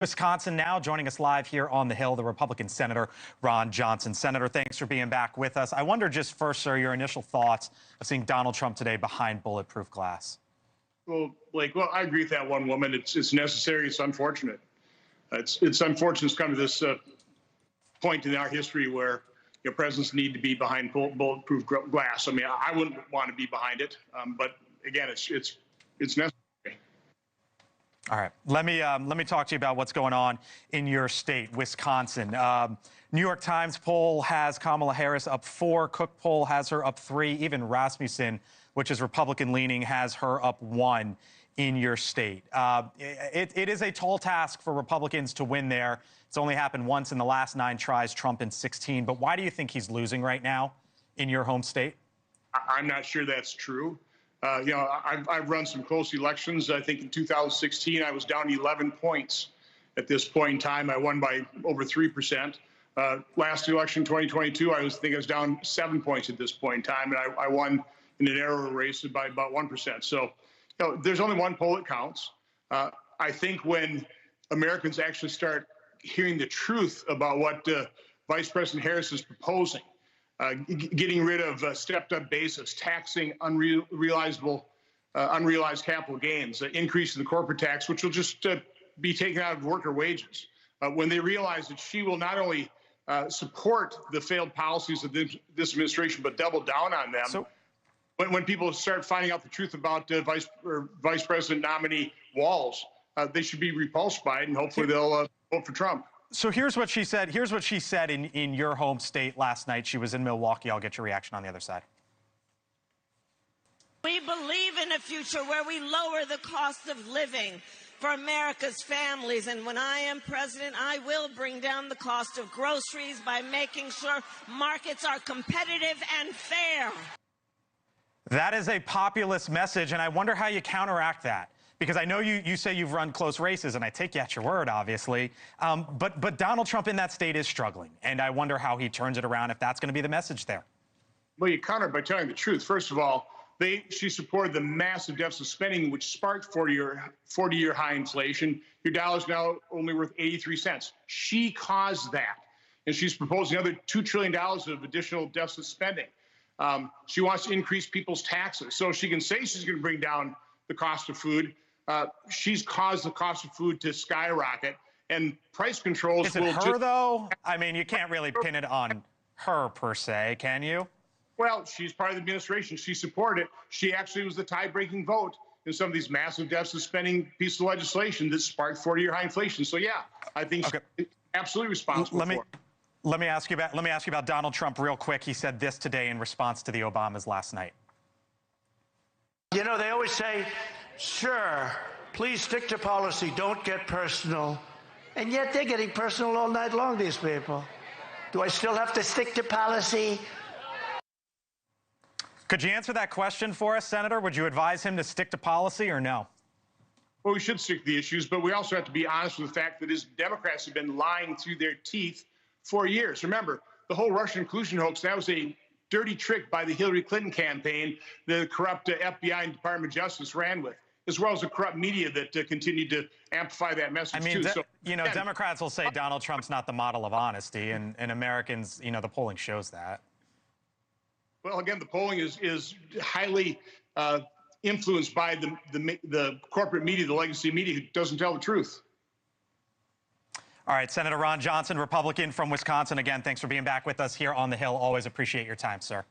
Wisconsin now. Joining us live here on the Hill, the Republican Senator Ron Johnson. Senator, thanks for being back with us. I wonder just first, sir, your initial thoughts of seeing Donald Trump today behind bulletproof glass. Well, Blake, I agree with that one woman. It's necessary. It's unfortunate. It's unfortunate it's come to this point in our history where presidents need to be behind bulletproof glass. I mean, I wouldn't want to be behind it, but again, it's necessary. All right, let me talk to you about what's going on in your state, Wisconsin. New York Times poll has Kamala Harris up 4. Cook poll has her up 3. Even Rasmussen, which is Republican-leaning, has her up 1 in your state. It is a tall task for Republicans to win there. It's only happened once in the last 9 tries, Trump in 16. But why do you think he's losing right now in your home state? I'm not sure that's true. I've run some close elections. I think in 2016, I was down 11 points. At this point in time, I won by over 3%. Last election, 2022, I was down 7 points at this point in time, and I won in an narrow race by about 1%. So, there's only one poll that counts. I think when Americans actually start hearing the truth about what Vice President Harris is proposing, getting rid of stepped-up basis, taxing unrealized capital gains, increasing the corporate tax, which will just be taken out of worker wages. When they realize that she will not only support the failed policies of this administration, but double down on them. So, when people start finding out the truth about Vice President nominee Walz, they should be repulsed by it, and hopefully they'll vote for Trump. So here's what she said. Here's what she said in your home state last night. She was in Milwaukee. I'll get your reaction on the other side. We believe in a future where we lower the cost of living for America's families. And when I am president, I will bring down the cost of groceries by making sure markets are competitive and fair. That is a populist message, and I wonder how you counteract that. Because I know you say you've run close races, and I take you at your word, obviously. But Donald Trump in that state is struggling, and I wonder how he turns it around if that's going to be the message there. Well, you counter by telling the truth. First of all, she supported the massive deficit spending, which sparked 40-year high inflation. Your dollar's now only worth 83 cents. She caused that, and she's proposing another $2 trillion of additional deficit spending. She wants to increase people's taxes, so she can say she's going to bring down the cost of food. She's caused the cost of food to skyrocket, and price controls will just... Is it her, though? I mean, you can't really pin it on her, per se, can you? Well, she's part of the administration. She supported it. She actually was the tie-breaking vote in some of these massive deficit spending pieces of legislation that sparked 40-year high inflation. So, yeah, I think she's absolutely responsible for it. Let me ask you about Donald Trump real quick. He said this today in response to the Obamas last night. You know, they always say, sure, please stick to policy, don't get personal. And yet they're getting personal all night long, these people. Do I still have to stick to policy? Could you answer that question for us, Senator? Would you advise him to stick to policy or no? Well, we should stick to the issues, but we also have to be honest with the fact that his Democrats have been lying through their teeth for years. Remember, the whole Russian collusion hoax, that was a dirty trick by the Hillary Clinton campaign the corrupt FBI and Department of Justice ran with, as well as the corrupt media that continued to amplify that message, too. So, Democrats will say Donald Trump's not the model of honesty, and Americans, the polling shows that. Well, again, the polling is highly influenced by the corporate media, the legacy media, who doesn't tell the truth. All right, Senator Ron Johnson, Republican from Wisconsin. Again, thanks for being back with us here on the Hill. Always appreciate your time, sir.